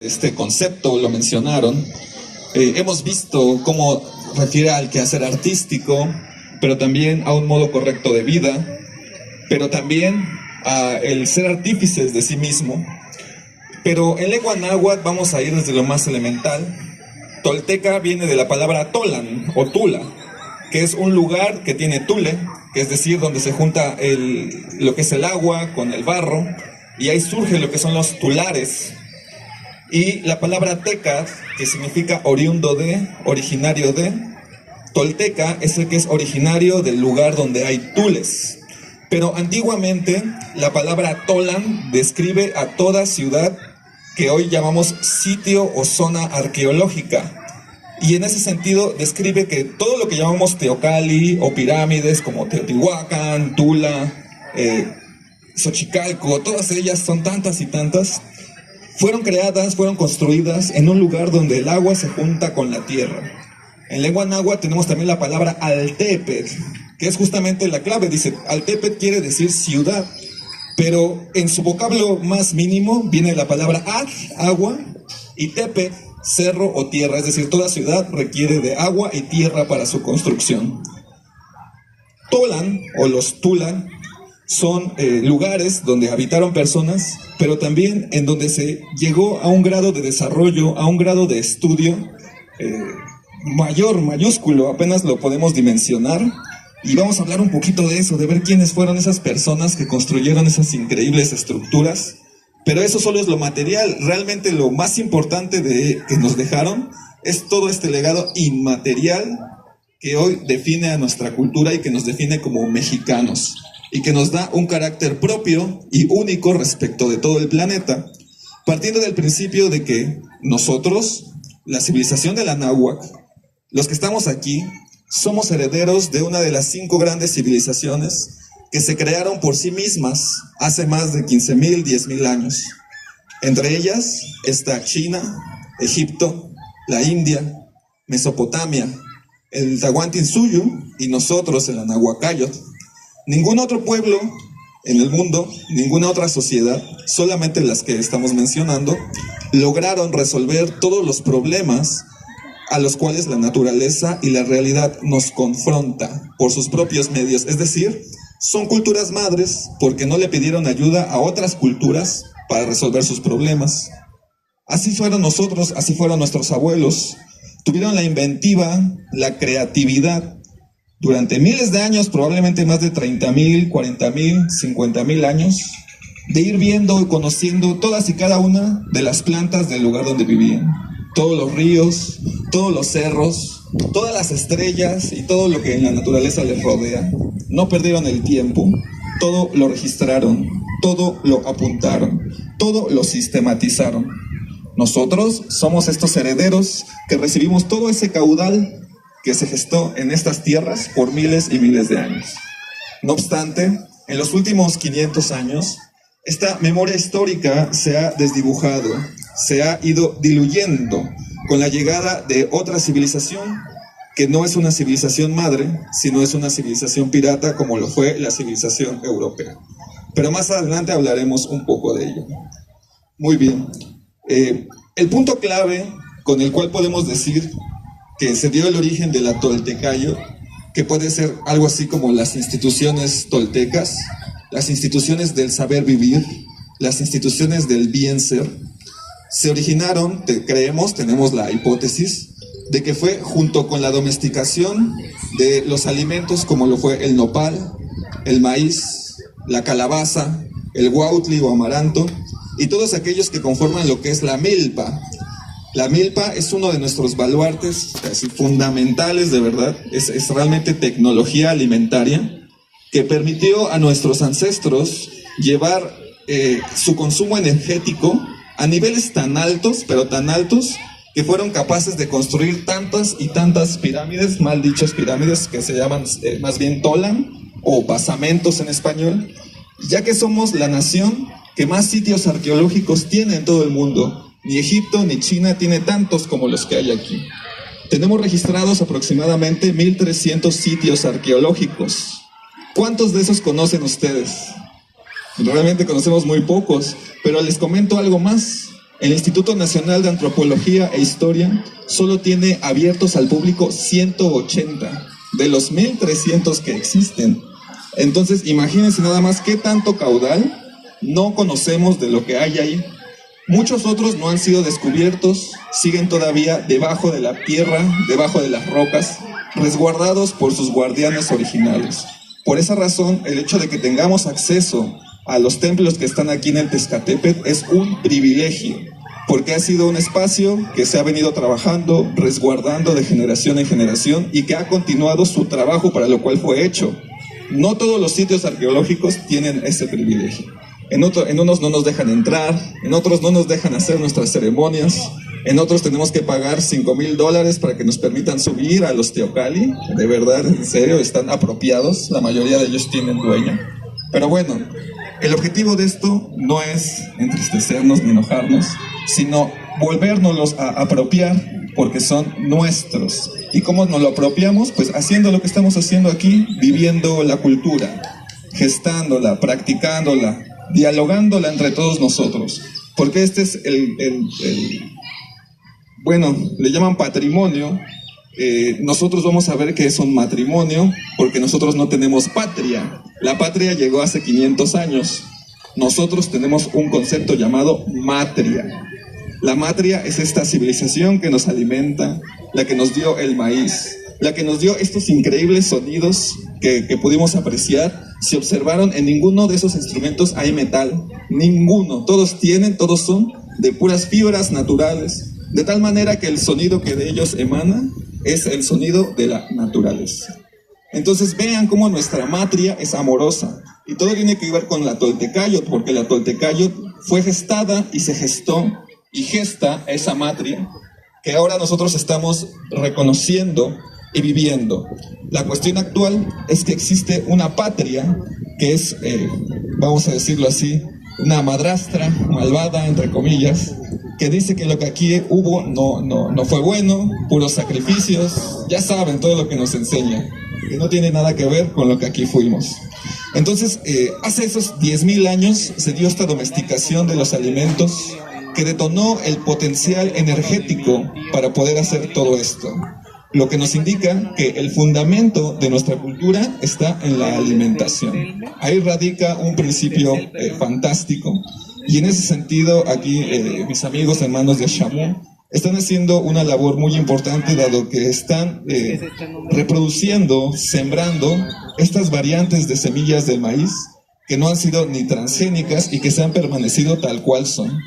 este concepto lo mencionaron. Hemos visto cómo refiere al quehacer artístico, pero también a un modo correcto de vida, pero también a el ser artífices de sí mismo. Pero en lengua náhuatl vamos a ir desde lo más elemental. Tolteca viene de la palabra tolan o tula, que es un lugar que tiene tule, que es decir, donde se junta lo que es el agua con el barro, y ahí surge lo que son los tulares. Y la palabra teca, que significa oriundo de, originario de, tolteca es el que es originario del lugar donde hay tules. Pero antiguamente la palabra tolan describe a toda ciudad que hoy llamamos sitio o zona arqueológica. Y en ese sentido describe que todo lo que llamamos teocalli o pirámides como Teotihuacán, Tula, Xochicalco, todas ellas son tantas y tantas, fueron creadas, fueron construidas en un lugar donde el agua se junta con la tierra. En lengua náhuatl tenemos también la palabra altepetl, que es justamente la clave. Dice, altepetl quiere decir ciudad, pero en su vocablo más mínimo viene la palabra ad, agua, y tepe, cerro o tierra, es decir, toda ciudad requiere de agua y tierra para su construcción. Tolan o los tulan son lugares donde habitaron personas, pero también en donde se llegó a un grado de desarrollo, a un grado de estudio mayor, mayúsculo, apenas lo podemos dimensionar. Y vamos a hablar un poquito de eso, de ver quiénes fueron esas personas que construyeron esas increíbles estructuras. Pero eso solo es lo material. Realmente lo más importante que nos dejaron es todo este legado inmaterial que hoy define a nuestra cultura y que nos define como mexicanos, y que nos da un carácter propio y único respecto de todo el planeta, partiendo del principio de que nosotros, la civilización de la náhuatl, los que estamos aquí, somos herederos de una de las 5 grandes civilizaciones que se crearon por sí mismas hace más de 15,000, 10,000 años. Entre ellas está China, Egipto, la India, Mesopotamia, el Tahuantinsuyo y nosotros en la Nahuacayotl. Ningún otro pueblo en el mundo, ninguna otra sociedad, solamente las que estamos mencionando, lograron resolver todos los problemas a los cuales la naturaleza y la realidad nos confronta por sus propios medios. Es decir, son culturas madres porque no le pidieron ayuda a otras culturas para resolver sus problemas. Así fueron nosotros, así fueron nuestros abuelos. Tuvieron la inventiva, la creatividad, durante miles de años, probablemente más de 30,000, 40,000, 50,000 años, de ir viendo y conociendo todas y cada una de las plantas del lugar donde vivían. Todos los ríos, todos los cerros, todas las estrellas y todo lo que en la naturaleza les rodea. No perdieron el tiempo, todo lo registraron, todo lo apuntaron, todo lo sistematizaron. Nosotros somos estos herederos que recibimos todo ese caudal que se gestó en estas tierras por miles y miles de años. No obstante, en los últimos 500 años, esta memoria histórica se ha desdibujado, se ha ido diluyendo con la llegada de otra civilización que no es una civilización madre, sino es una civilización pirata como lo fue la civilización europea. Pero más adelante hablaremos un poco de ello. Muy bien. El punto clave con el cual podemos decir que se dio el origen de la Toltecayo, que puede ser algo así como las instituciones toltecas, las instituciones del saber vivir, las instituciones del bien ser, se originaron, creemos, tenemos la hipótesis, de que fue junto con la domesticación de los alimentos como lo fue el nopal, el maíz, la calabaza, el huautli o amaranto, y todos aquellos que conforman lo que es la milpa. La milpa es uno de nuestros baluartes casi fundamentales, de verdad. Es realmente tecnología alimentaria que permitió a nuestros ancestros llevar su consumo energético a niveles tan altos, pero tan altos, que fueron capaces de construir tantas y tantas pirámides, mal dichas pirámides, que se llaman más bien tolan o basamentos en español, ya que somos la nación que más sitios arqueológicos tiene en todo el mundo. Ni Egipto ni China tiene tantos como los que hay aquí. Tenemos registrados aproximadamente 1,300 sitios arqueológicos. ¿Cuántos de esos conocen ustedes? Realmente conocemos muy pocos, pero les comento algo más. El Instituto Nacional de Antropología e Historia solo tiene abiertos al público 180 de los 1,300 que existen. Entonces, imagínense nada más qué tanto caudal no conocemos de lo que hay ahí. Muchos otros no han sido descubiertos, siguen todavía debajo de la tierra, debajo de las rocas, resguardados por sus guardianes originales. Por esa razón, el hecho de que tengamos acceso a los templos que están aquí en el Tezcatépetl es un privilegio, porque ha sido un espacio que se ha venido trabajando, resguardando de generación en generación y que ha continuado su trabajo para lo cual fue hecho. No todos los sitios arqueológicos tienen ese privilegio. En unos no nos dejan entrar, en otros no nos dejan hacer nuestras ceremonias, en otros tenemos que pagar $5,000 para que nos permitan subir a los teocalli. De verdad, en serio, están apropiados, la mayoría de ellos tienen dueño. Pero bueno, el objetivo de esto no es entristecernos ni enojarnos, sino volvérnoslos a apropiar porque son nuestros. ¿Y cómo nos lo apropiamos? Pues haciendo lo que estamos haciendo aquí, viviendo la cultura, gestándola, practicándola, dialogándola entre todos nosotros. Porque este es bueno, le llaman patrimonio. Nosotros vamos a ver que es un matrimonio porque nosotros no tenemos patria. La patria llegó hace 500 años. Nosotros tenemos un concepto llamado matria. La matria es esta civilización que nos alimenta, la que nos dio el maíz, la que nos dio estos increíbles sonidos que pudimos apreciar. Si observaron, en ninguno de esos instrumentos hay metal, ninguno. Todos son de puras fibras naturales, de tal manera que el sonido que de ellos emana es el sonido de la naturaleza. Entonces vean cómo nuestra matria es amorosa. Y todo tiene que ver con la Toltecayotl, porque la Toltecayotl fue gestada y se gestó y gesta esa matria que ahora nosotros estamos reconociendo y viviendo. La cuestión actual es que existe una patria que es, vamos a decirlo así, una madrastra malvada, entre comillas, que dice que lo que aquí hubo no fue bueno, puros sacrificios, ya saben todo lo que nos enseña, que no tiene nada que ver con lo que aquí fuimos. Entonces, hace esos 10,000 años se dio esta domesticación de los alimentos que detonó el potencial energético para poder hacer todo esto. Lo que nos indica que el fundamento de nuestra cultura está en la alimentación. Ahí radica un principio fantástico. Y en ese sentido, aquí mis amigos hermanos de Shamu están haciendo una labor muy importante, dado que están reproduciendo, sembrando estas variantes de semillas del maíz que no han sido ni transgénicas y que se han permanecido tal cual son.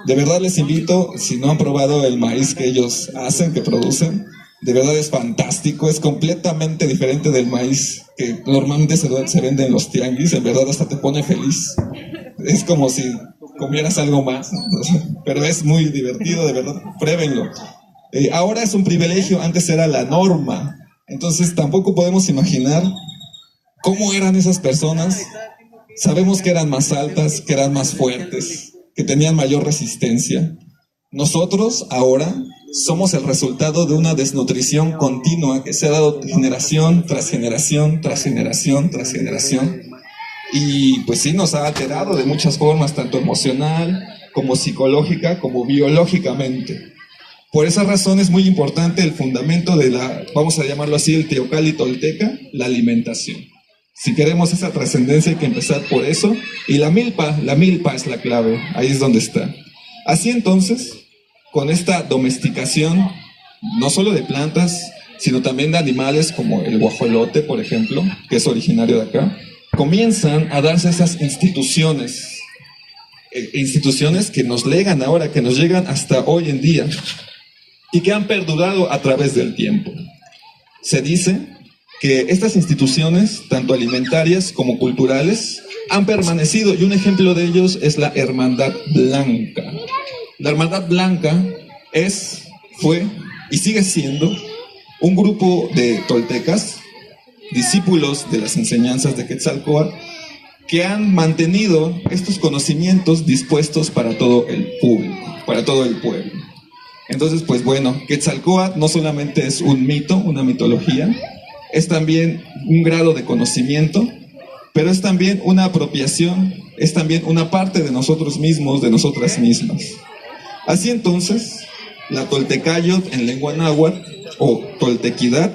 De verdad les invito, si no han probado el maíz que ellos hacen, que producen, de verdad es fantástico, es completamente diferente del maíz que normalmente se vende en los tianguis. En verdad hasta te pone feliz. Es como si comieras algo más, pero es muy divertido, de verdad, pruébenlo. Ahora es un privilegio, antes era la norma. Entonces tampoco podemos imaginar cómo eran esas personas. Sabemos que eran más altas, que eran más fuertes, que tenían mayor resistencia. Nosotros ahora somos el resultado de una desnutrición continua que se ha dado generación tras generación, tras generación, tras generación. Y pues sí, nos ha alterado de muchas formas, tanto emocional, como psicológica, como biológicamente. Por esa razón es muy importante el fundamento de la, vamos a llamarlo así, el teocalli tolteca, la alimentación. Si queremos esa trascendencia hay que empezar por eso. Y la milpa es la clave, ahí es donde está. Así entonces, con esta domesticación, no solo de plantas, sino también de animales como el guajolote, por ejemplo, que es originario de acá, comienzan a darse esas instituciones que nos legan ahora, que nos llegan hasta hoy en día y que han perdurado a través del tiempo. Se dice que estas instituciones, tanto alimentarias como culturales, han permanecido, y un ejemplo de ellos es la Hermandad Blanca. La Hermandad Blanca fue y sigue siendo un grupo de toltecas, discípulos de las enseñanzas de Quetzalcóatl, que han mantenido estos conocimientos dispuestos para todo el público, para todo el pueblo. Entonces, pues bueno, Quetzalcóatl no solamente es un mito, una mitología, es también un grado de conocimiento, pero es también una apropiación, es también una parte de nosotros mismos, de nosotras mismas. Así entonces, la Toltecayot en lengua náhuatl o toltequidad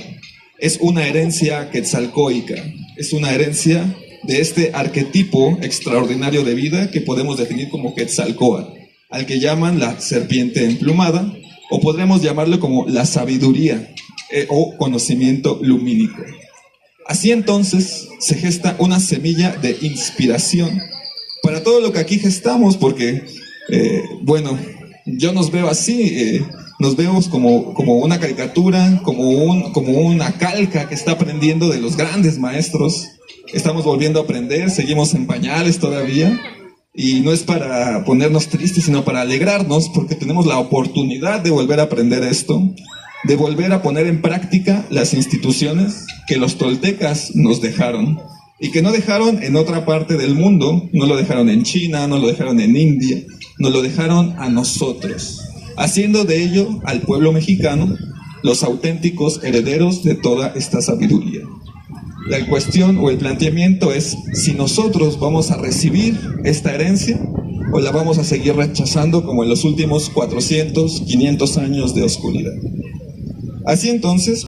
es una herencia quetzalcóica, es una herencia de este arquetipo extraordinario de vida que podemos definir como Quetzalcóatl, al que llaman la serpiente emplumada, o podremos llamarlo como la sabiduría o conocimiento lumínico. Así entonces se gesta una semilla de inspiración para todo lo que aquí gestamos, porque, yo nos veo así, nos vemos como una caricatura, como una calca que está aprendiendo de los grandes maestros. Estamos volviendo a aprender, seguimos en pañales todavía, y no es para ponernos tristes, sino para alegrarnos, porque tenemos la oportunidad de volver a aprender esto, de volver a poner en práctica las instituciones que los toltecas nos dejaron, y que no dejaron en otra parte del mundo, no lo dejaron en China, no lo dejaron en India, nos lo dejaron a nosotros, haciendo de ello al pueblo mexicano los auténticos herederos de toda esta sabiduría. La cuestión o el planteamiento es si nosotros vamos a recibir esta herencia o la vamos a seguir rechazando como en los últimos 400, 500 años de oscuridad. Así entonces,